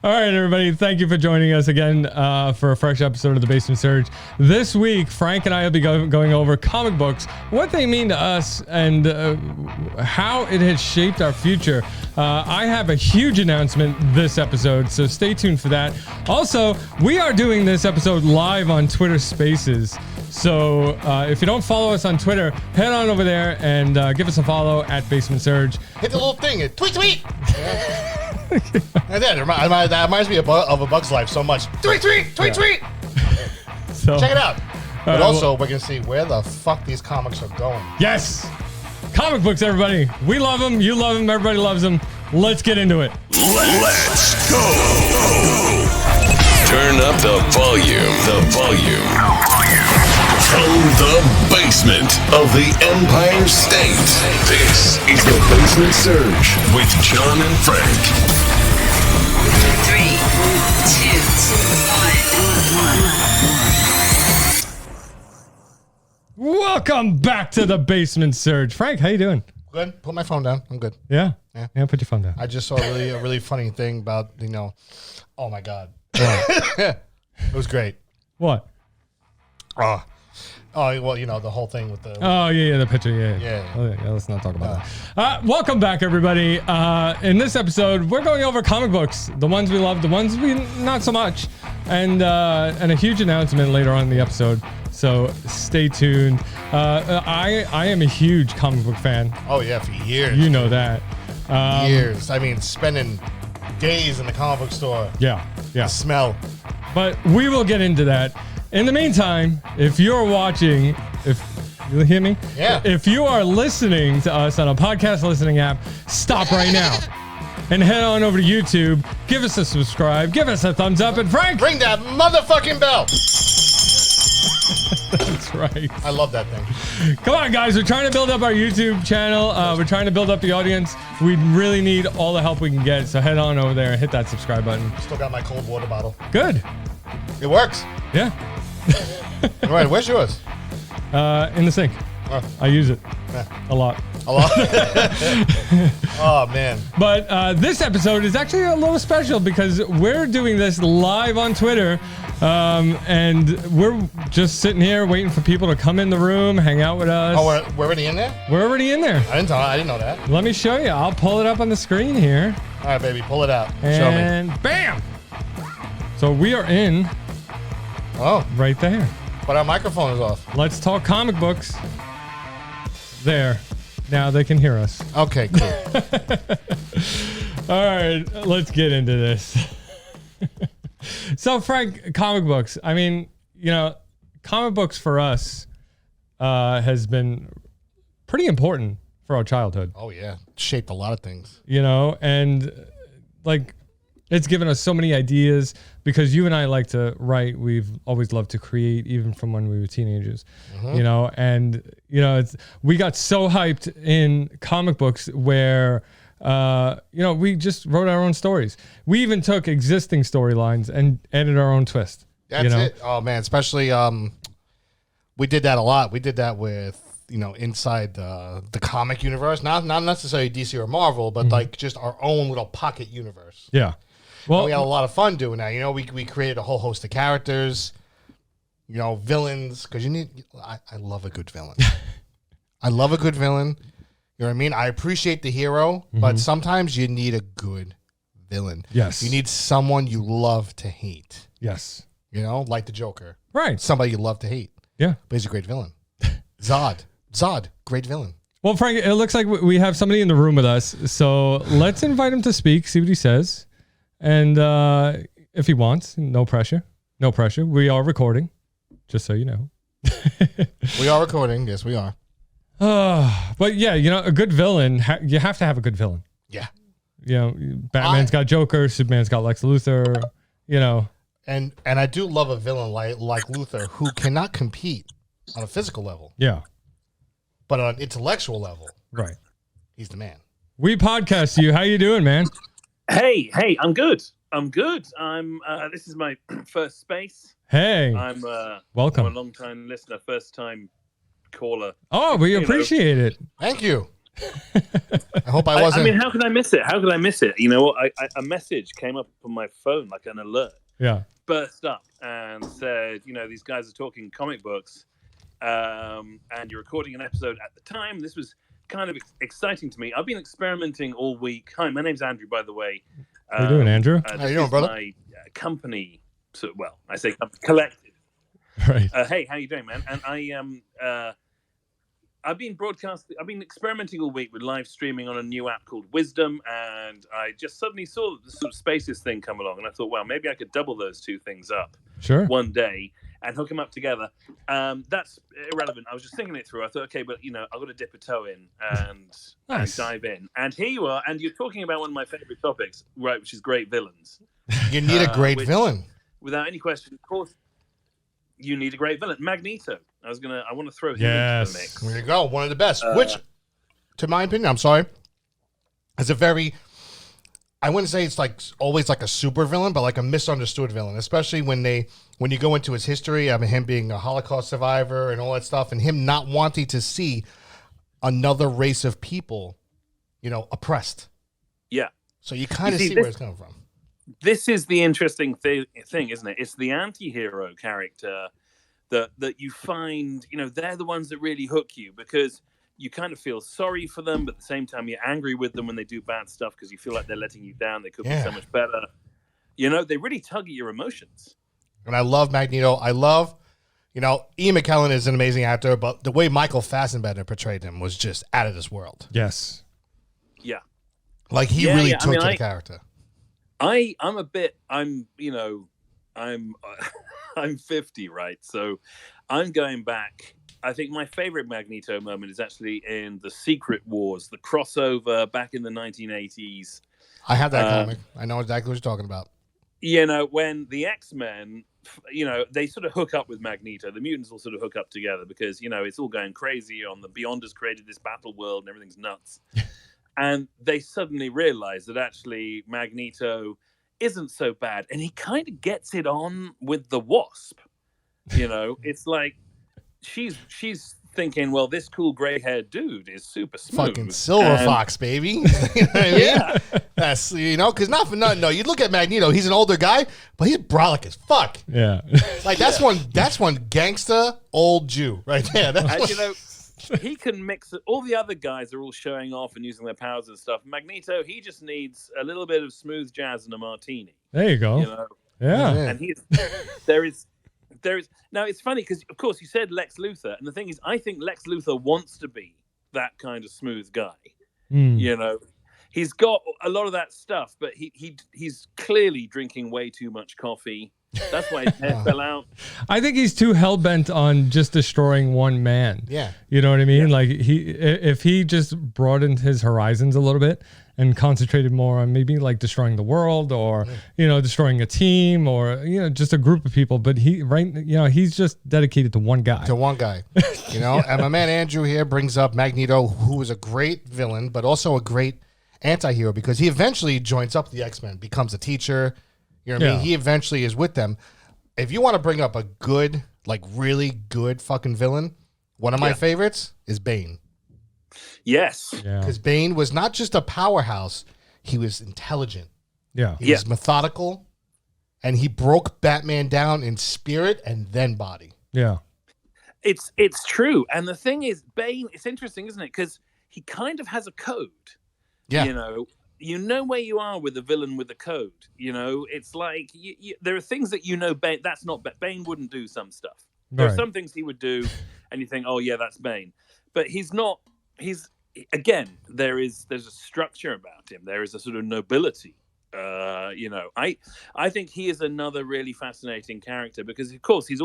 All right, everybody. Thank you for joining us again for a fresh episode of The Basement Surge. This week, Frank and I will be going over comic books, what they mean to us, and how it has shaped our future. I have a huge announcement this episode, so stay tuned for that. Also, we are doing this episode live on Twitter Spaces. So if you don't follow us on Twitter, head on over there and give us a follow at Basement Surge. Hit the little thing. Tweet. And then that reminds me of A Bug's Life so much. Tweet. So, check it out. But right, also, we're going to see where the fuck these comics are going. Yes. Comic books, everybody. We love them. You love them. Everybody loves them. Let's get into it. Let's go. Turn up the volume. From the basement of the Empire State, this is the Basement Surge with John and Frank. 3, 2, 1. Welcome back to the Basement Surge. Frank, how you doing? Good. Put my phone down. I'm good. Yeah. Yeah. Put your phone down. I just saw a really funny thing about, oh my God. It was great. What? Oh, well, the whole thing with the... Oh, yeah, the picture, yeah. Oh, yeah, let's not talk about that. Welcome back, everybody. In this episode, we're going over comic books, the ones we love, the ones we not so much, and a huge announcement later on in the episode. So stay tuned. I am a huge comic book fan. Oh, yeah, for years. You know that. Years. I mean, spending days in the comic book store. Yeah. The smell. But we will get into that. In the meantime, if you're watching, if you hear me? Yeah. If you are listening to us on a podcast listening app, stop right now and head on over to YouTube. Give us a subscribe. Give us a thumbs up. And Frank, Ring that motherfucking bell. That's right. I love that thing. Come on, guys. We're trying to build up our YouTube channel. We're trying to build up the audience. We really need all the help we can get. So head on over there and hit that subscribe button. Still got my cold water bottle. Good. It works. Yeah. All right, where's yours? In the sink. Oh. I use it Yeah. a lot. Oh, man. But this episode is actually a little special because we're doing this live on Twitter. And we're just sitting here waiting for people to come in the room, hang out with us. Oh, we're already in there? We're already in there. I didn't know that. Let me show you. I'll pull it up on the screen here. All right, baby, pull it out. Show me. And bam! So we are in Oh, right there. but our microphone is off. Let's talk comic books. There. Now they can hear us. Okay, cool. All right, let's get into this. So, Frank, comic books. I mean, comic books for us has been pretty important for our childhood. Oh, yeah. Shaped a lot of things. And it's given us so many ideas because you and I like to write. We've always loved to create, even from when we were teenagers, we got so hyped in comic books where, we just wrote our own stories. We even took existing storylines and added our own twist. That's it. Oh, man. Especially, we did that a lot. We did that with, inside the comic universe. Not necessarily DC or Marvel, but just our own little pocket universe. Yeah. Well, and we had a lot of fun doing that. We created a whole host of characters, villains, because I love a good villain. I love a good villain. You know what I mean? I appreciate the hero, but sometimes you need a good villain. Yes. You need someone you love to hate. Yes. Like the Joker. Right. Somebody you love to hate. Yeah. But he's a great villain. Zod, great villain. Well, Frank, it looks like we have somebody in the room with us. So let's invite him to speak, see what he says. And if he wants, no pressure. No pressure. We are recording, just so you know. We are recording. Yes, we are. But yeah, a good villain, you have to have a good villain. Yeah. Batman's got Joker, Superman's got Lex Luthor, And I do love a villain like Luthor who cannot compete on a physical level. Yeah. But on an intellectual level, right. He's the man. We podcast you. How you doing, man? Hey, I'm good. This is my first space. Hey. Welcome. I'm a long time listener, first time caller. Oh, we appreciate it. Thank you. I hope I wasn't. I mean, how could I miss it? How could I miss it? You know what? A message came up on my phone, like an alert. Yeah. Burst up and said, these guys are talking comic books, and you're recording an episode at the time. This was kind of exciting to me. I've been experimenting all week. Hi, my name's Andrew, by the way. How you doing, Andrew? How you doing, brother? My company. So, well, I say company, collective. Right. Hey, how you doing, man? And I've been experimenting all week with live streaming on a new app called Wisdom, and I just suddenly saw the sort of Spaces thing come along, and I thought, well, maybe I could double those two things up one day and hook them up together. That's irrelevant. I was just thinking it through. I thought, okay, but I've got to dip a toe in and dive in. And here you are, and you're talking about one of my favorite topics, right, which is great villains. You need a great villain. Without any question, of course. You need a great villain. Magneto. I want to throw him into the mix. There you go. One of the best. Which, to my opinion, I'm sorry, is a very, I wouldn't say it's like always like a super villain, but like a misunderstood villain, especially when you go into his history, him being a Holocaust survivor and all that stuff, and him not wanting to see another race of people, oppressed. Yeah. So you kind of see where it's coming from. This is the interesting thing, isn't it? It's the anti-hero character that you find, they're the ones that really hook you because you kind of feel sorry for them, but at the same time you're angry with them when they do bad stuff because you feel like they're letting you down. They could be so much better. They really tug at your emotions. And I love Magneto. I love, Ian McKellen is an amazing actor, but the way Michael Fassbender portrayed him was just out of this world. Yes. Yeah. Like he really took to the character. I'm 50, right? So I'm going back. I think my favorite Magneto moment is actually in the Secret Wars, the crossover back in the 1980s. I have that comic. I know exactly what you're talking about. When the X-Men, they sort of hook up with Magneto. The mutants will sort of hook up together because, it's all going crazy on the Beyonders created this battle world and everything's nuts. And they suddenly realize that actually Magneto isn't so bad. And he kind of gets it on with the Wasp. It's like she's thinking, well, this cool gray-haired dude is super smooth. Fucking Silver Fox, baby. You know what I mean? Yeah. That's, because not for nothing. No, you look at Magneto, he's an older guy, but he's brolic as fuck. Yeah. Like, that's one gangster old Jew right there. He can mix it. All the other guys are all showing off and using their powers and stuff. Magneto, he just needs a little bit of smooth jazz and a martini. There you go. Yeah. And there is now it's funny because of course you said Lex Luthor, and the thing is I think Lex Luthor wants to be that kind of smooth guy. He's got a lot of that stuff, but he's clearly drinking way too much coffee. That's why his hair fell out. I think he's too hell-bent on just destroying one man. Yeah. You know what I mean? Yeah. Like if he just broadened his horizons a little bit and concentrated more on maybe like destroying the world or, destroying a team or, just a group of people. But he's just dedicated to one guy. And my man Andrew here brings up Magneto, who is a great villain, but also a great anti-hero because he eventually joins up the X-Men, becomes a teacher. You know what I mean? He eventually is with them. If you want to bring up a good, like really good fucking villain, one of my favorites is Bane. Yes. Because Bane was not just a powerhouse, he was intelligent. Yeah. He was methodical, and he broke Batman down in spirit and then body. Yeah. It's true. And the thing is, Bane, it's interesting, isn't it? Because he kind of has a code. Yeah. You know where you are with a villain with a code. It's like there are things that Bane. That's not Bane wouldn't do some stuff. There are some things he would do, and you think, oh yeah, that's Bane. But he's not. Again, there's a structure about him. There is a sort of nobility. I think he is another really fascinating character because, of course, he's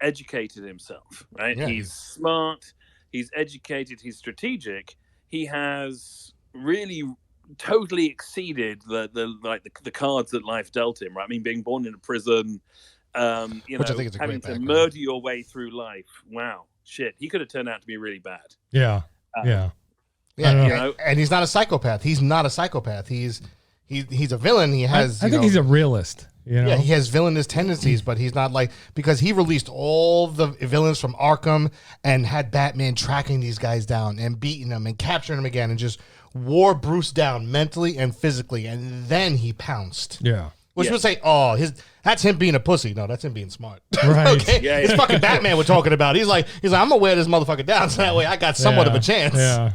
educated himself, right? Yeah. He's smart. He's educated. He's strategic. He has really totally exceeded the cards that life dealt him, right? I mean, being born in a prison, which I think is a having great to background. murder your way through life. Wow, shit, he could have turned out to be really bad. Yeah, Yeah, and he's not a psychopath. He's a villain. He has. I think he's a realist. You know? Yeah, he has villainous tendencies, but he's not like, because he released all the villains from Arkham and had Batman tracking these guys down and beating them and capturing them again and just wore Bruce down mentally and physically, and then he pounced. Yeah. Which would say, oh, that's him being a pussy. No, that's him being smart. Right. Okay? Yeah, It's fucking Batman we're talking about. He's like, I'm going to wear this motherfucker down so that way I got somewhat of a chance. Yeah.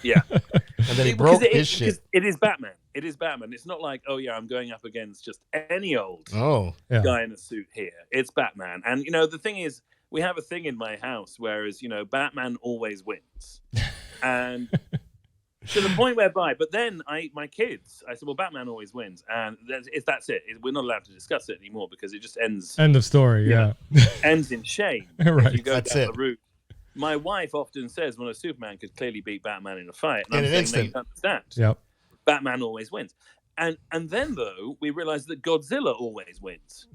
Yeah. And then he broke his shit. It is Batman. It is Batman. It's not like, oh, yeah, I'm going up against just any old Yeah. guy in a suit here. It's Batman. And, the thing is, we have a thing in my house, whereas, Batman always wins. And to the point whereby, but then my kids, I said, well, Batman always wins. And that's it. We're not allowed to discuss it anymore because it just ends. End of story. Yeah. Ends in shame. Right. If you go That's down it. the route. My wife often says, well, a Superman could clearly beat Batman in a fight. And In I'm an saying, no, you instant. don't understand. Yep. Batman always wins. And then, though, we realized that Godzilla always wins.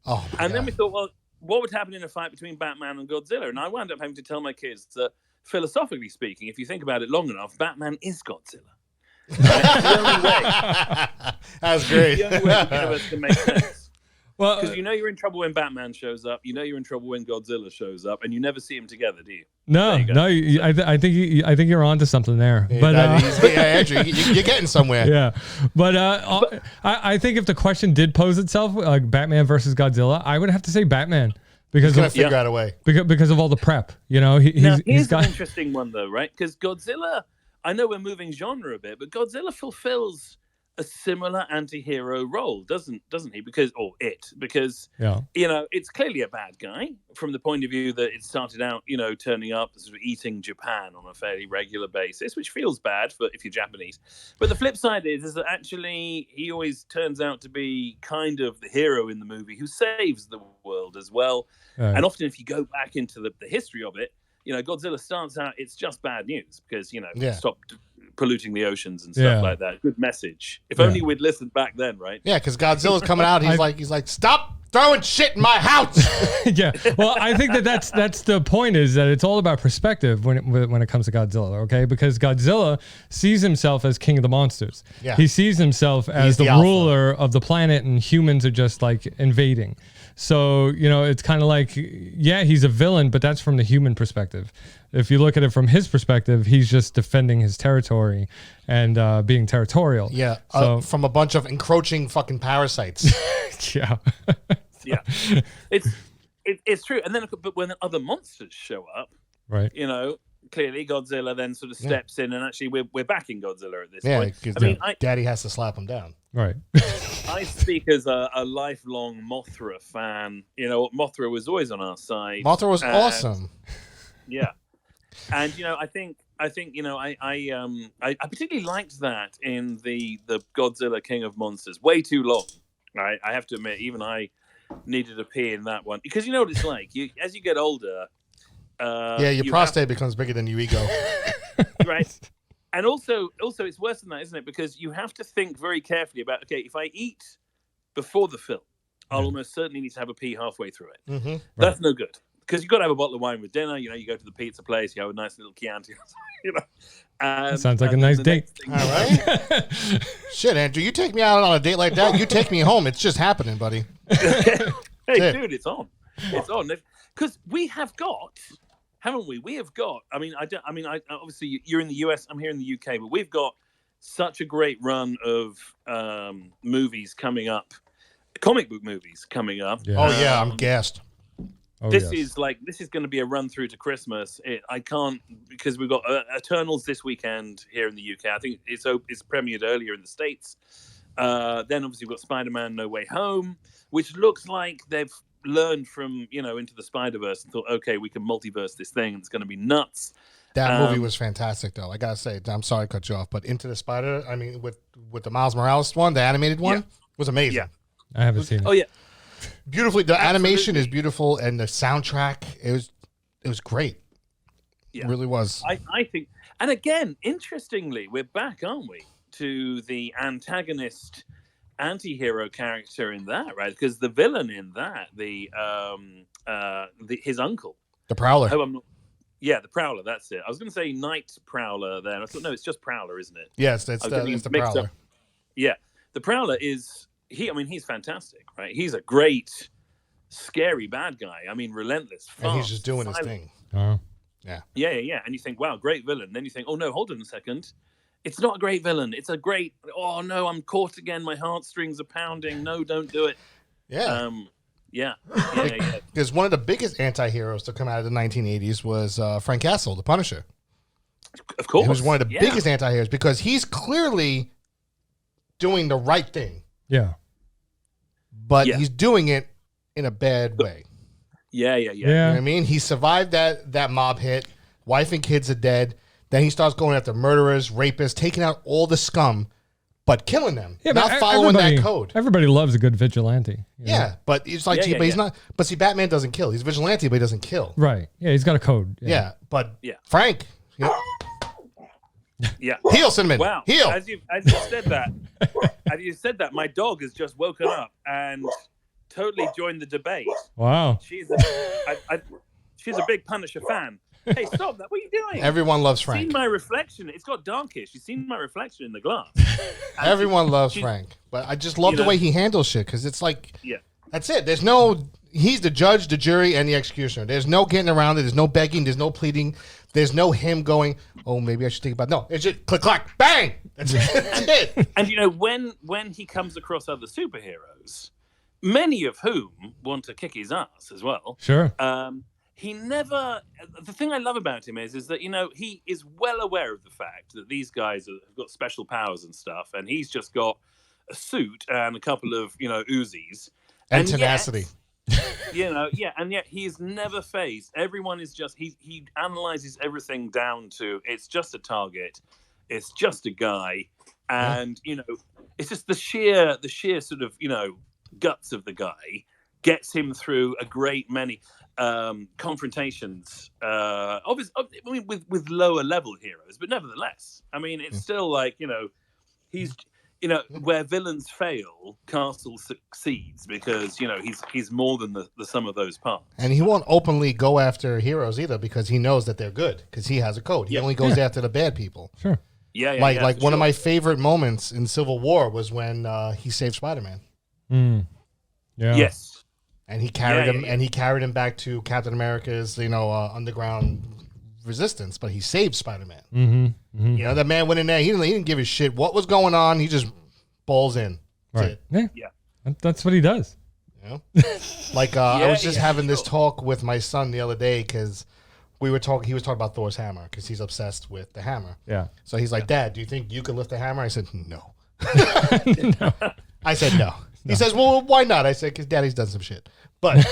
Oh, my And then God. we thought, well, what would happen in a fight between Batman and Godzilla? And I wound up having to tell my kids that, philosophically speaking, if you think about it long enough, Batman is Godzilla. Right? The only way. That's great. The only way the universe can make sense. Well, Because you're in trouble when Batman shows up, you're in trouble when Godzilla shows up, and you never see them together, do you? no, There you go. no. I think you're onto something there. But Andrew, you're getting somewhere. yeah, but I think if the question did pose itself, like Batman versus Godzilla, I would have to say Batman because He's gonna of, figure out a way. because of all the prep. Now, He's here's got an interesting one, though, right? Because Godzilla, I know we're moving genre a bit, but Godzilla fulfills a similar anti-hero role, doesn't he? Because yeah. it's clearly a bad guy from the point of view that it started out, turning up, sort of eating Japan on a fairly regular basis, which feels bad if you're Japanese. But the flip side is that actually he always turns out to be kind of the hero in the movie who saves the world as well. Right. And often if you go back into the history of it, Godzilla starts out, it's just bad news because, stop polluting the oceans and stuff like that. Good message. If only we'd listened back then, right? Yeah, because Godzilla's coming out. He's like, stop throwing shit in my house. Yeah. Well, I think that's the point, is that it's all about perspective when it comes to Godzilla, okay? Because Godzilla sees himself as king of the monsters. Yeah. He sees himself as the alpha. ruler of the planet, and humans are just like invading. So, it's kind of like, yeah, he's a villain, but that's from the human perspective. If you look at it from his perspective, he's just defending his territory and being territorial. Yeah, So, from a bunch of encroaching fucking parasites. yeah. Yeah. It's true. And then, but when other monsters show up, Right. clearly Godzilla then sort of steps in, and actually we're backing Godzilla at this Yeah, point. because Daddy has to slap him down. Right. I speak as a lifelong Mothra fan. Mothra was always on our side. Mothra was And- awesome. Yeah, and I think I particularly liked that in the Godzilla King of Monsters. Way too long, right? I have to admit, even I needed a pee in that one, because you know what it's like. As you get older, Your you prostate becomes bigger than your ego. right? And also it's worse than that, isn't it? Because you have to think very carefully about, okay, if I eat before the film, I'll almost certainly need to have a pee halfway through it. Mm-hmm. That's no good. Because you've got to have a bottle of wine with dinner. You go to the pizza place, you have a nice little Chianti. Sounds like a nice date. All right. Shit, Andrew, you take me out on a date like that, you take me home. It's just happening, buddy. Hey, it. dude, it's on. It's on. Because we have got, haven't we? We have got. I obviously you're in the US. I'm here in the UK, but we've got such a great run of movies coming up, comic book movies coming up. Yeah. Oh, yeah, I'm gassed. Oh, This yes. is going to be a run through to Christmas. I can't, because we've got Eternals this weekend here in the UK. I think it's premiered earlier in the States. Then obviously we've got Spider-Man: No Way Home, which looks like they've learned from Into the Spider-Verse and thought, okay, we can multiverse this thing. It's going to be nuts. That movie was fantastic, though. I gotta say, I'm sorry to cut you off, but Into the Spider, with the Miles Morales one, the animated one, was amazing. Yeah. I haven't seen it. Oh yeah. Beautifully, the animation is beautiful, and the soundtrack it was great. Yeah. It really was. I think, and again, interestingly, we're back, aren't we, to the antagonist, anti-hero character in that, right? Because the villain in that, his uncle. The Prowler. The Prowler. That's it. I was going to say Night Prowler. Then I thought, no, it's just Prowler, isn't it? Yes, I was getting it's the mixed Prowler. up. Yeah, the Prowler is he's fantastic, right? He's a great, scary bad guy. I mean, relentless, fast, And he's just doing silent. his thing. Yeah. And you think, wow, great villain. Then you think, oh no, hold on a second. It's not a great villain. It's a great, oh no, I'm caught again. My heartstrings are pounding. No, don't do it. Yeah. Yeah. Because one of the biggest anti-heroes to come out of the 1980s was Frank Castle, the Punisher. Of course. He was one of the biggest anti-heroes because he's clearly doing the right thing. Yeah. But he's doing it in a bad way. Yeah. You know what I mean? He survived that mob hit. Wife and kids are dead. Then he starts going after murderers, rapists, taking out all the scum, but killing them. Yeah, not following that code. Everybody loves a good vigilante. Yeah, but it's like, but he's not. But see, Batman doesn't kill. He's a vigilante, but he doesn't kill. Right. Yeah, he's got a code. Yeah, but Frank. Yeah. Heal, Cinnamon. Wow. Heal. As you said that, my dog has just woken up and totally joined the debate. Wow. She's a big Punisher fan. Hey, stop that. What are you doing? Everyone loves Frank. Seen my reflection. It's got darkish. You've seen my reflection in the glass. Everyone loves Frank. But I just love the way he handles shit because it's like, that's it. There's no, he's the judge, the jury, and the executioner. There's no getting around it. There's no begging. There's no pleading. There's no him going, oh, maybe I should think about it. No, it's just click, clack, bang. That's it. And, when he comes across other superheroes, many of whom want to kick his ass as well. Sure. He never. The thing I love about him is that he is well aware of the fact that these guys have got special powers and stuff, and he's just got a suit and a couple of Uzis and tenacity. And yet he's never faced. Everyone is just he analyzes everything down to it's just a target, it's just a guy, and it's just the sheer sort of guts of the guy gets him through a great many confrontations, with lower level heroes, but nevertheless, I mean, it's still like he's where villains fail, Castle succeeds because he's more than the sum of those parts. And he won't openly go after heroes either because he knows that they're good because he has a code. He only goes after the bad people. Sure. Like one of my favorite moments in Civil War was when he saved Spider-Man. Yeah. Yes. And he carried him, and he carried him back to Captain America's, underground resistance. But he saved Spider-Man. Mm-hmm. That man went in there. He didn't give a shit what was going on. He just balls in. Right. Yeah. That's what he does. I was just having this talk with my son the other day because he was talking about Thor's hammer because he's obsessed with the hammer. Yeah. So he's like, Dad, do you think you can lift the hammer? I said, no. No. I said, no. He says, well, why not? I said, because Daddy's done some shit. But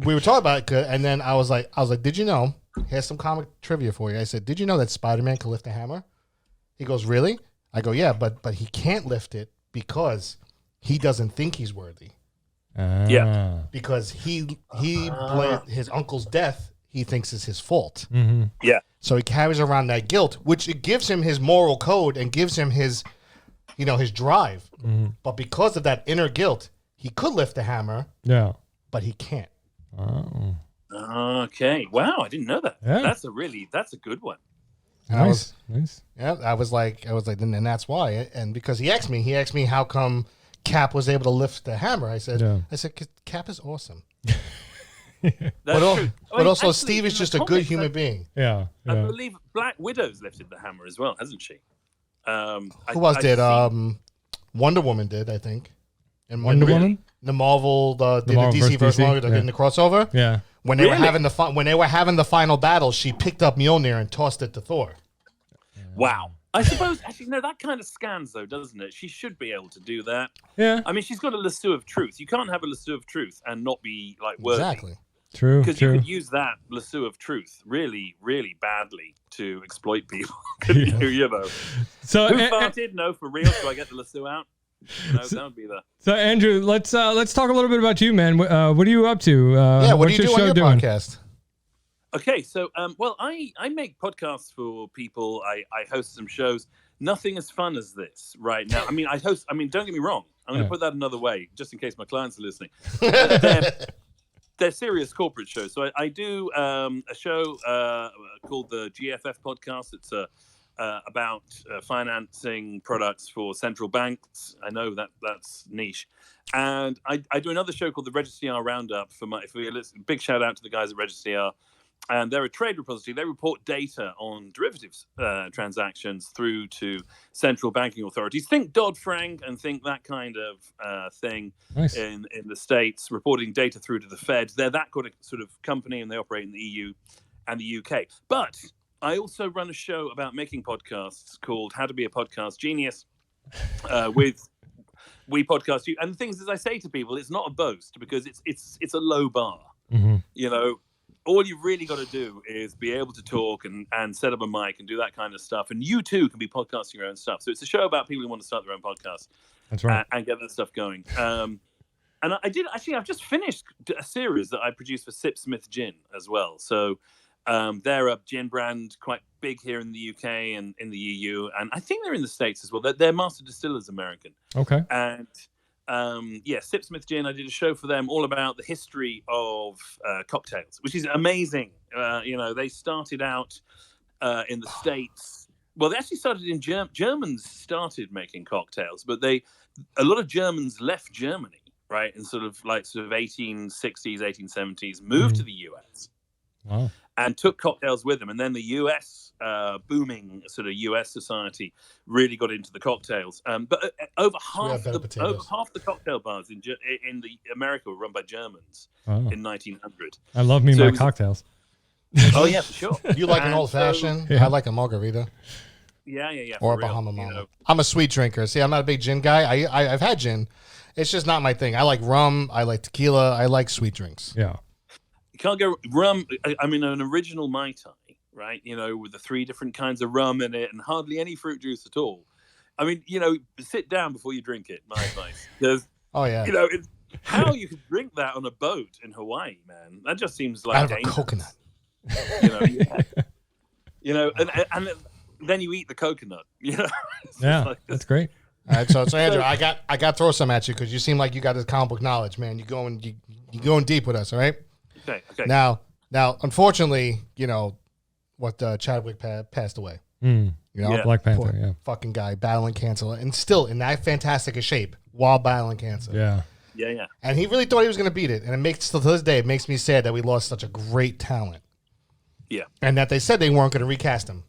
we were talking about it, and then I was like, did you know? Here's some comic trivia for you. I said, did you know that Spider-Man can lift a hammer? He goes, really? I go, yeah, but he can't lift it because he doesn't think he's worthy. Because he blamed his uncle's death. He thinks is his fault. Mm-hmm. Yeah. So he carries around that guilt, which it gives him his moral code and gives him his drive. Mm-hmm. But because of that inner guilt, he could lift the hammer. Yeah. But he can't. Oh. Okay. Wow, I didn't know that. Yeah. That's a good one. Nice. Yeah, I was like, and that's why. And because he asked me how come Cap was able to lift the hammer. I said, 'Cause Cap is awesome. But also, Steve is just a good human being. Yeah. I believe Black Widow's lifted the hammer as well, hasn't she? Who else did? Wonder Woman did, I think. And Wonder Woman? The Marvel, the DC versus Marvel, in the crossover. Yeah. When they were having the final battle, she picked up Mjolnir and tossed it to Thor. Wow. I suppose actually no, that kind of scans though, doesn't it? She should be able to do that. Yeah. I mean, she's got a lasso of truth. You can't have a lasso of truth and not be like worthy. Exactly. True. Because you could use that lasso of truth really, really badly to exploit people. You know. So who farted? No, for real. Do I get the lasso out? That would be the. So Andrew, let's talk a little bit about you, man. What are you up to? What do you do on your podcast? Okay, so I make podcasts for people. I host some shows. Nothing as fun as this right now. I mean, don't get me wrong. I'm going to put that another way, just in case my clients are listening. They're serious corporate shows. So I do a show called the GFF Podcast. It's a about financing products for central banks. I know that's niche. And I do another show called the Registry R Roundup big shout out to the guys at Registry R. And they're a trade repository. They report data on derivatives transactions through to central banking authorities. Think Dodd-Frank and think that kind of thing. Nice. in the States, reporting data through to the Fed. They're that kind of sort of company, and they operate in the EU and the UK. But I also run a show about making podcasts called How to Be a Podcast Genius with We Podcast You. And the things, as I say to people, it's not a boast because it's a low bar. Mm-hmm. You know, all you've really got to do is be able to talk and set up a mic and do that kind of stuff. And you too can be podcasting your own stuff. So it's a show about people who want to start their own podcast. That's right. And get that stuff going. And I've just finished a series that I produced for Sip Smith Gin as well. So they're a gin brand quite big here in the UK and in the EU. And I think they're in the States as well. They're master distillers American. Okay. And Sip Smith Gin, I did a show for them all about the history of cocktails, which is amazing. They started out in the States. Well, they actually started in Germans started making cocktails, but a lot of Germans left Germany, right? In sort of 1860s, 1870s, moved to the US. Wow. And took cocktails with them. And then the US, booming sort of US society, really got into the cocktails. But over half the cocktail bars in the America were run by Germans in 1900. I love my cocktails. Oh, yeah, for sure. You like an old fashioned? I like a margarita. Yeah. Or a Bahama Mama. I'm a sweet drinker. See, I'm not a big gin guy. I've had gin. It's just not my thing. I like rum. I like tequila. I like sweet drinks. Yeah. You can't go rum. I mean, an original Mai Tai, right? With the 3 different kinds of rum in it and hardly any fruit juice at all. I mean, sit down before you drink it. My advice. Oh, yeah. How you could drink that on a boat in Hawaii, man. That just seems like out of dangerous. a coconut. And then you eat the coconut. Yeah, that's great. All right, so Andrew, I got to throw some at you because you seem like you got this comic book knowledge, man. You going deep with us, all right? Okay. Now, unfortunately, what Chadwick passed away. Black Panther. Poor Yeah. fucking guy battling cancer and still in that fantastic a shape while battling cancer. Yeah. Yeah. And he really thought he was going to beat it, and to this day, it makes me sad that we lost such a great talent. Yeah. And that they said they weren't going to recast him.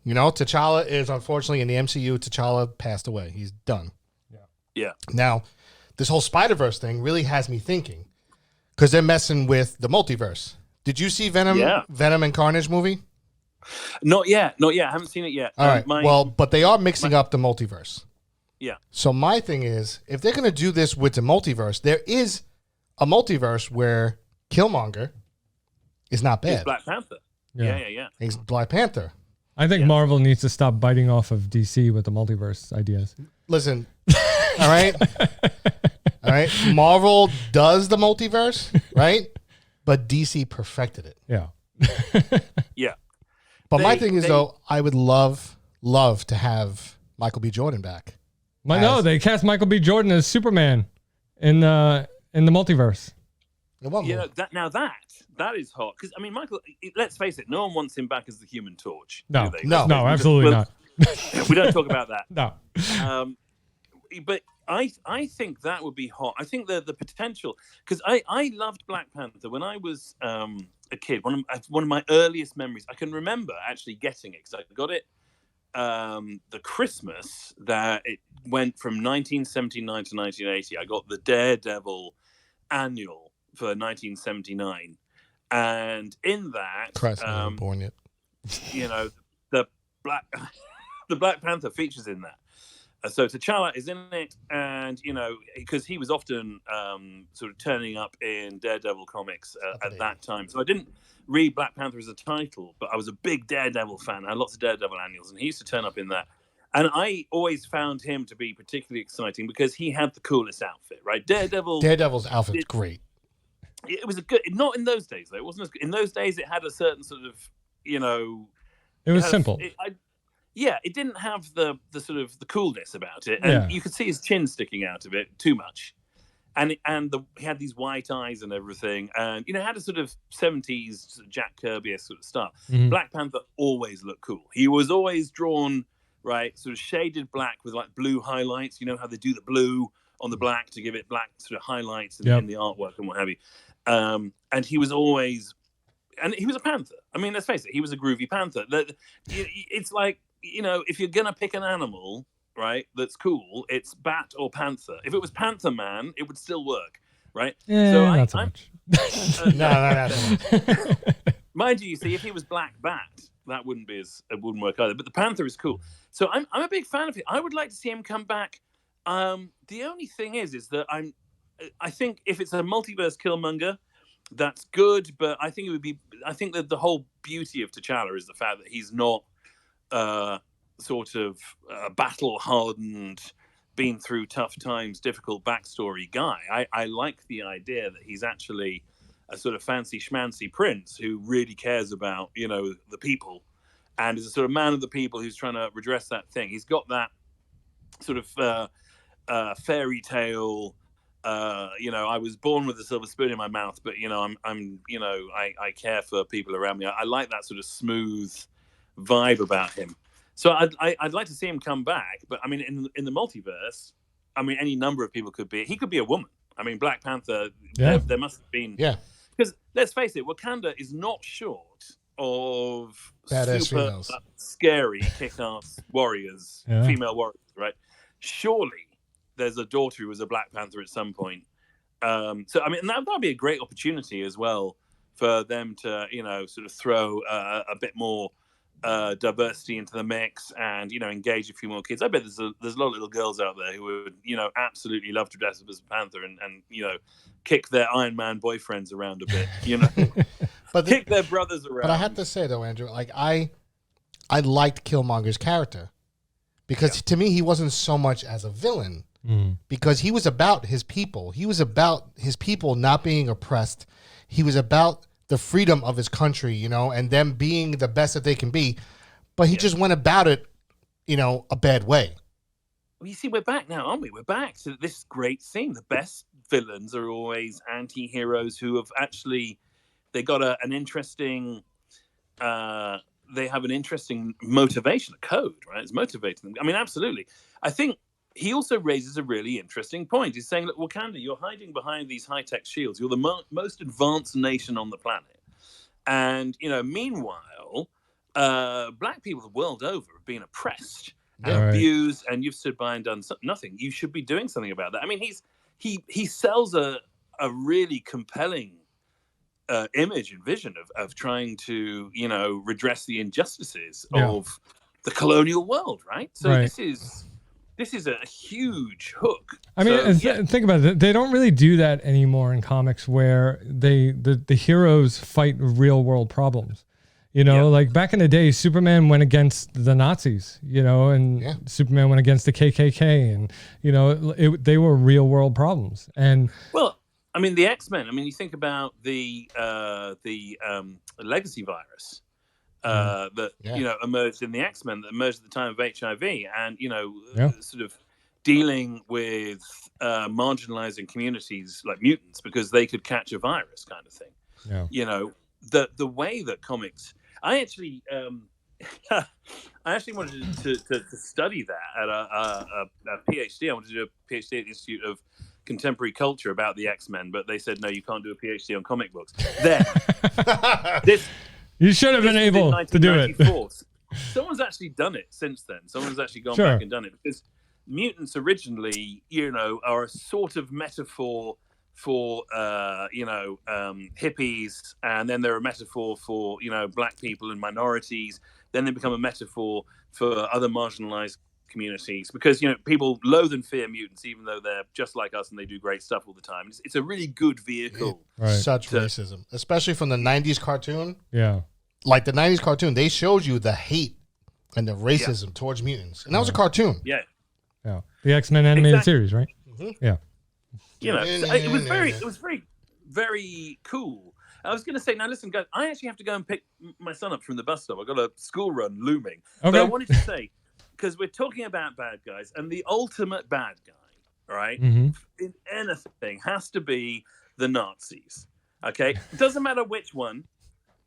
T'Challa is unfortunately in the MCU. T'Challa passed away. He's done. Yeah. Now, this whole Spider-Verse thing really has me thinking because they're messing with the multiverse. Did you see Venom and Carnage movie? Not yet. I haven't seen it yet. All right. But they are mixing up the multiverse. Yeah. So my thing is, if they're going to do this with the multiverse, there is a multiverse where Killmonger is not bad. He's Black Panther. Yeah. Yeah. He's Black Panther. I think Marvel needs to stop biting off of DC with the multiverse ideas. Listen, all right? All right? Marvel does the multiverse, right? But DC perfected it. Yeah. Yeah. But my thing is, though, I would love to have Michael B. Jordan back. They cast Michael B. Jordan as Superman in the multiverse. That is hot because Michael. Let's face it, no one wants him back as the Human Torch. No, do they? no, absolutely not. We don't talk about that. No. But I think that would be hot. I think the potential because I loved Black Panther when I was a kid. One of my earliest memories. I can remember actually getting it because I got it the Christmas that it went from 1979 to 1980. I got the Daredevil annual for 1979. And in that, Christ, I wasn't born yet. The Black Panther features in that. So T'Challa is in it, and because he was often sort of turning up in Daredevil comics at that time. So I didn't read Black Panther as a title, but I was a big Daredevil fan. I had lots of Daredevil annuals, and he used to turn up in that. And I always found him to be particularly exciting because he had the coolest outfit, right? Daredevil's outfit's great. It was not in those days though. It wasn't in those days. It had a certain sort of, It was simple. It didn't have the sort of the coolness about it, and you could see his chin sticking out of it too much. and he had these white eyes and everything, and had a sort of 70s Jack Kirby sort of style. Mhm. Black Panther always looked cool. He was always drawn right, sort of shaded black with like blue highlights. You know how they do the blue on the black to give it black sort of highlights in the artwork and what have you. And he was always, and he was a panther. I mean, let's face it, he was a groovy panther. It's like, if you're gonna pick an animal, right, that's cool, it's bat or panther. If it was Panther Man, it would still work, right? Yeah, so not so much. No. Mind you, see, if he was Black Bat, that wouldn't work either. But the Panther is cool. So I'm a big fan of it. I would like to see him come back. The only thing is that I think if it's a multiverse Killmonger, that's good. But I think that the whole beauty of T'Challa is the fact that he's not sort of battle hardened, been through tough times, difficult backstory guy. I like the idea that he's actually a sort of fancy schmancy prince who really cares about, the people, and is a sort of man of the people who's trying to redress that thing. He's got that sort of fairy tale, I was born with a silver spoon in my mouth, but I care for people around me. I like that sort of smooth vibe about him. So I'd like to see him come back, but I mean, in the multiverse, I mean, any number of people could be. He could be a woman. I mean, Black Panther. Yeah. There must have been. Yeah. Because let's face it, Wakanda is not short of Badass super females. Scary kick-ass warriors, female warriors, right? Surely there's a daughter who was a Black Panther at some point. So I mean, that'd be a great opportunity as well for them to, sort of throw a bit more diversity into the mix and engage a few more kids. I bet there's a lot of little girls out there who would absolutely love to dress up as a panther and kick their Iron Man boyfriends around a bit, But kick their brothers around. But I have to say though, Andrew, like I liked Killmonger's character because to me he wasn't so much as a villain because he was about his people. He was about his people not being oppressed. He was about the freedom of his country, and them being the best that they can be. But he just went about it, a bad way. Well, you see, we're back now, aren't we? We're back to this great theme. The best villains are always anti-heroes who have actually, they got an interesting, they have an interesting motivation, a code, right? It's motivating them. I mean, absolutely. I think he also raises a really interesting point. He's saying, look, Wakanda, you're hiding behind these high-tech shields. You're the most advanced nation on the planet. And, meanwhile, black people the world over have been oppressed and abused, and you've stood by and done nothing. You should be doing something about that. I mean, he sells a really compelling image and vision of trying to, redress the injustices of the colonial world, right? So this is a huge hook. I mean, think about it. They don't really do that anymore in comics where the heroes fight real world problems. Like back in the day, Superman went against the Nazis, and Superman went against the KKK, and, they were real world problems. And well, I mean, the X-Men, you think about the legacy virus. That emerged in the X-Men, that emerged at the time of HIV, and sort of dealing with marginalizing communities like mutants because they could catch a virus, kind of thing. The way that comics, I actually wanted to study that at a PhD. I wanted to do a PhD at the Institute of Contemporary Culture about the X-Men, but they said no, you can't do a PhD on comic books. You should have been able to do it. Someone's actually done it since then. Someone's actually gone back and done it because mutants originally, are a sort of metaphor for, hippies, and then they're a metaphor for, black people and minorities. Then they become a metaphor for other marginalized communities because, people loathe and fear mutants, even though they're just like us and they do great stuff all the time. It's a really good vehicle. Such racism, especially from the 90s cartoon. Yeah. Like the 90s cartoon, they showed you the hate and the racism towards mutants. And that was a cartoon. Yeah. Yeah. The X-Men animated series, right? Mm-hmm. Yeah. It was very, very cool. I was going to say, now listen, guys, I actually have to go and pick my son up from the bus stop. I've got a school run looming. Okay. But I wanted to say, because we're talking about bad guys, and the ultimate bad guy right? Mm-hmm. In anything has to be the Nazis. Okay, it doesn't matter which one,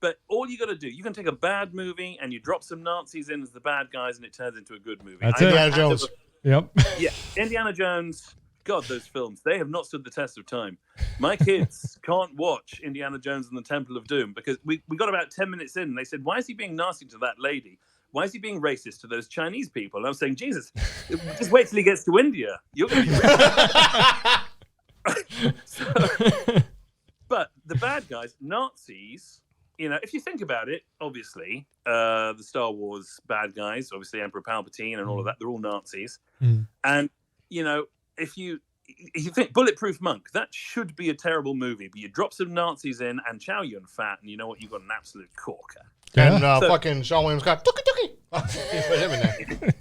but all you got to do, you can take a bad movie and you drop some Nazis in as the bad guys, and it turns into a good movie. That's it. Indiana Jones. Yep. Yeah, Indiana Jones. God, those films, they have not stood the test of time. My kids can't watch Indiana Jones and the Temple of Doom because we got about 10 minutes in and they said, why is he being nasty to that lady? Why is he being racist to those Chinese people? And I was saying, Jesus, just wait till he gets to India. You're going to be But the bad guys, Nazis, you know, if you think about it, obviously, the Star Wars bad guys, obviously Emperor Palpatine and all of that, they're all Nazis. Mm. And, you know, if you think Bulletproof Monk, that should be a terrible movie, but you drop some Nazis in and Chow Yun Fat, and you know what? You've got an absolute corker. And So- fucking Sean Williams got Tookie Tookie. He put him in there.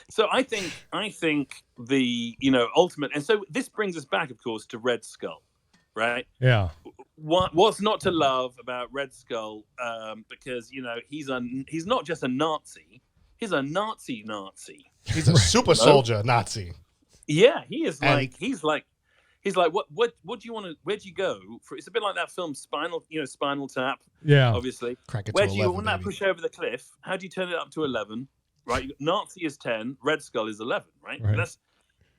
So I think the, you know, ultimate, and so this brings us back, of course, to Red Skull, right? Yeah. What's not to love about Red Skull? Because, you know, he's not just a Nazi, he's a Nazi. He's a super soldier Nazi. Yeah, he is And- like he's like what do you want to, where'd you go for? It's a bit like that film Spinal Tap, Yeah. obviously. Crank it Where to do you 11, want that baby. push over the cliff? How do you turn it up to 11? Right, Nazi is 10, Red Skull is 11, right? Right.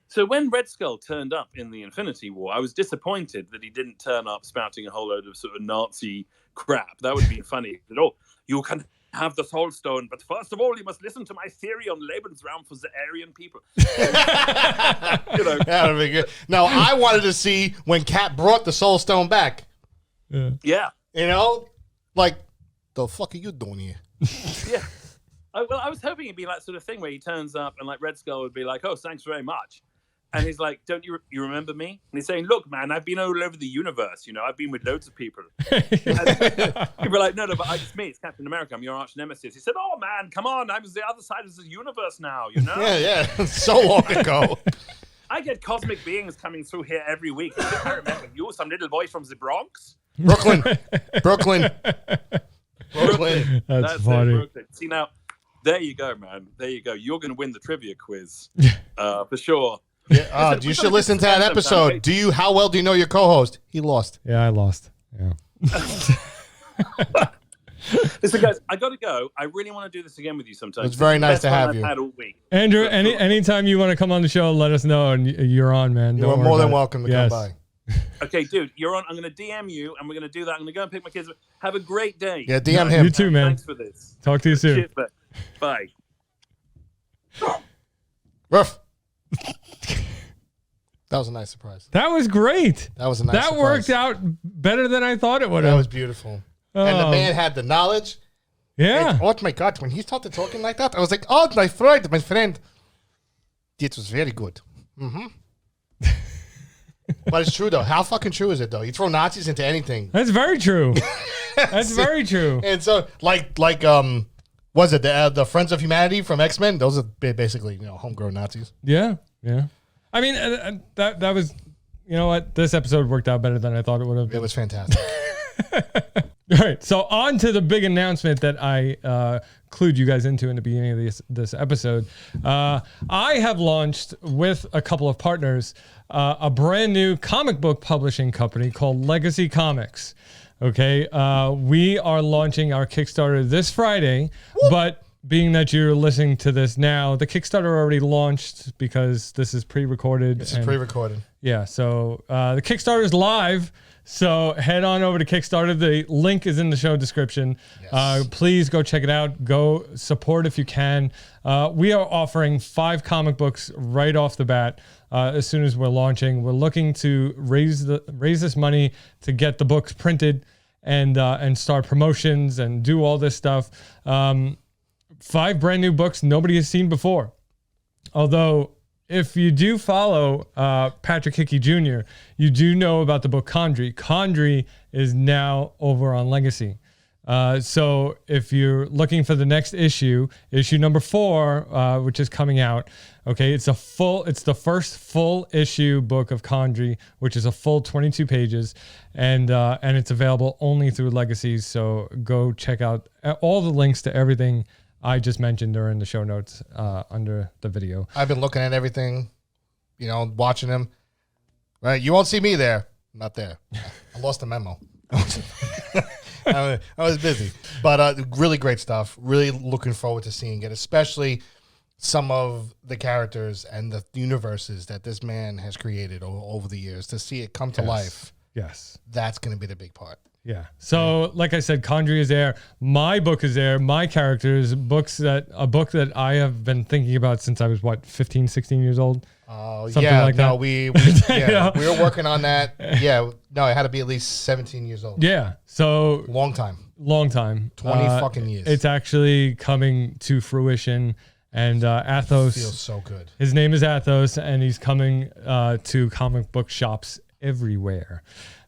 So when Red Skull turned up in the Infinity War, I was disappointed that he didn't turn up spouting a whole load of sort of Nazi crap. That would have been funny. That, oh, you can have the Soul Stone, but first of all, you must listen to my theory on Lebensraum for the Aryan people. You know, That would be good. Now, I wanted to see when Cap brought the Soul Stone back. Yeah. yeah, You know? Like, the fuck are you doing here? yeah. I was hoping it'd be like sort of thing where he turns up and like Red Skull would be like, "Oh, thanks very much," and he's like, "Don't you remember me?" And he's saying, "Look, man, I've been all over the universe. You know, I've been with loads of people." And people are like, "No, but it's me. It's Captain America. I'm your arch nemesis." He said, "Oh man, come on! I'm the other side of the universe now. You know, Yeah. So long ago. I get cosmic beings coming through here every week. I remember you, some little boy from the Bronx." Brooklyn. That's That's funny. it, Brooklyn. See now. There you go, man. There you go. You're going to win the trivia quiz for sure. Yeah, you should listen to that episode. How well do you know your co-host? He lost. Yeah, I lost. Yeah. Listen, guys, I got to go. I really want to do this again with you sometime. It's very nice to have I've you. had all week. Andrew, anytime you want to come on the show, let us know, and you're on, man. You're Don't worry more than about it. welcome to Yes. come by. Okay, dude, you're on. I'm going to DM you, and we're going to do that. I'm going to go and pick my kids up. Have a great day. Yeah, DM him. You too, man. Thanks for this. Talk to you soon. Cheers, man. Bye. Ruff. That was a nice surprise. That was great. That was a nice That surprise. worked out better than I thought it would That have. was beautiful. And the Oh. man had the knowledge. Yeah. And, oh my God, when he started talking like that, I was like, oh, my friend. It was very good. Mm-hmm. But it's true, though. How fucking true is it, though? You throw Nazis into anything. That's very true. That's very true. And so, was it the Friends of Humanity from X-Men? Those are basically, homegrown Nazis. Yeah. Yeah. I mean, that was, you know what? This episode worked out better than I thought it would have. It was fantastic. All right, so on to the big announcement that I clued you guys into in the beginning of this episode. I have launched with a couple of partners a brand new comic book publishing company called Legacy Comics. Okay, we are launching our Kickstarter this Friday, but being that you're listening to this now, the Kickstarter already launched because this is pre-recorded. This is pre-recorded. Yeah, so the Kickstarter is live. So head on over to Kickstarter. The link is in the show description. Yes. Please go check it out. Go support if you can. We are offering 5 comic books right off the bat as soon as we're launching. We're looking to raise this money to get the books printed and start promotions and do all this stuff. 5 brand new books nobody has seen before. Although, if you do follow Patrick Hickey Jr., you do know about the book Condry. Condry is now over on Legacy. So if you're looking for the next issue number 4, which is coming out, okay, it's the first full issue book of Condry, which is a full 22 pages, and it's available only through Legacy. So go check out all the links to everything I just mentioned are in the show notes under the video. I've been looking at everything. you know, watching him. Right, you won't see me there. I'm not there. I lost the memo. I was busy, but really great stuff. Really looking forward to seeing it, especially some of the characters and the universes that this man has created over the years. To see it come to life, that's going to be the big part. Yeah. So, like I said, Condry is there. My book is there. My characters, a book that I have been thinking about since I was 15, 16 years old. Oh, Something yeah. like No, that. we Yeah. we were working on that. Yeah. No, it had to be at least 17 years old. Yeah. So Long time. 20 fucking years. It's actually coming to fruition. And Athos Feels so good. His name is Athos, and he's coming to comic book shops everywhere.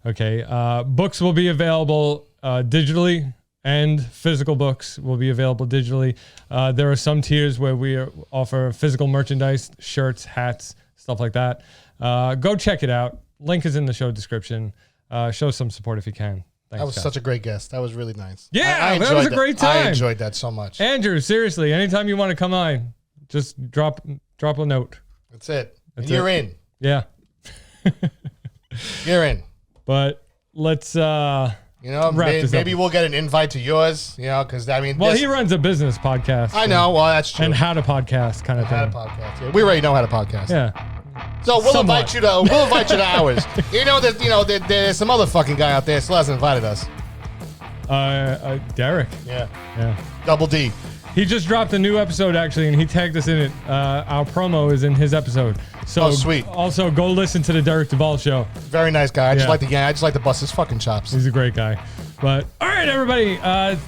Okay. Books will be available digitally, and physical books will be available digitally. There are some tiers where we offer physical merchandise, shirts, hats, stuff like that. Go check it out. Link is in the show description. Show some support if you can. Thanks, That was guys. such a great guest. That was really nice. Yeah, I that was a enjoyed great time. I enjoyed that so much. Andrew, seriously, anytime you want to come on, just drop a note. That's it. That's And you're it. in. Yeah. You're in. But let's You know, wrap this maybe up. we'll get an invite to yours. You know, because I mean, Well, this- he runs a business podcast. I know. Well, that's true. And how to podcast kind of How to thing. podcast. Yeah, we already know how to podcast. Yeah. So we'll Somewhat. invite you to ours. There's some other fucking guy out there still hasn't invited us. Derek. Yeah. Yeah. Double D. He just dropped a new episode actually, and he tagged us in it. Our promo is in his episode. So Oh, sweet. Also, go listen to the Derek Duvall show. Very nice guy. I Yeah. just like to bust his fucking chops. He's a great guy. But all right, everybody,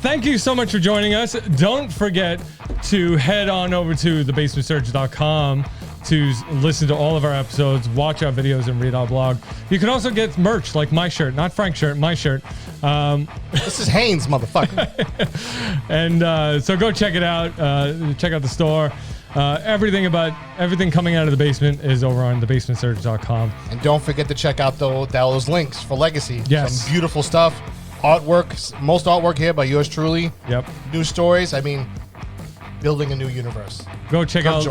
thank you so much for joining us. Don't forget to head on over to thebasementsurge.com to listen to all of our episodes, watch our videos, and read our blog. You can also get merch like my shirt, not Frank's shirt, my shirt. This is Haynes, motherfucker. And so go check it out. Check out the store. Everything coming out of the basement is over on thebasementsurge.com. And don't forget to check out those links for Legacy. Yes. Some beautiful stuff. Artwork. Most artwork here by yours truly. Yep. New stories. I mean, building a new universe. Go check out the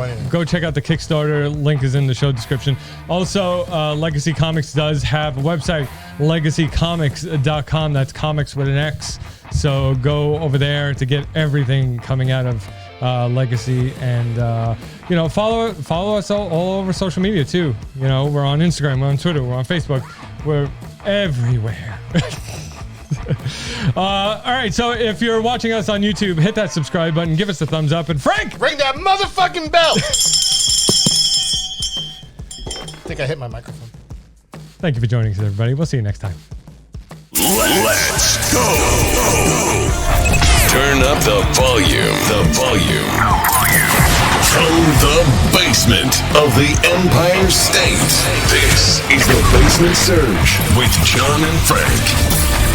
Kickstarter. Link is in the show description. Also, Legacy Comics does have a website, legacycomics.com. That's comics with an X. So go over there to get everything coming out of Legacy, and follow us all over social media too. You know, we're on Instagram, we're on Twitter, we're on Facebook, we're everywhere. All right, so if you're watching us on YouTube, hit that subscribe button, give us a thumbs up, and Frank, Ring that motherfucking bell. I think I hit my microphone. thank you for joining us, everybody. We'll see you next time. Let's go. Turn up the volume. From the basement of the Empire State, this is the Basement Surge with John and Frank.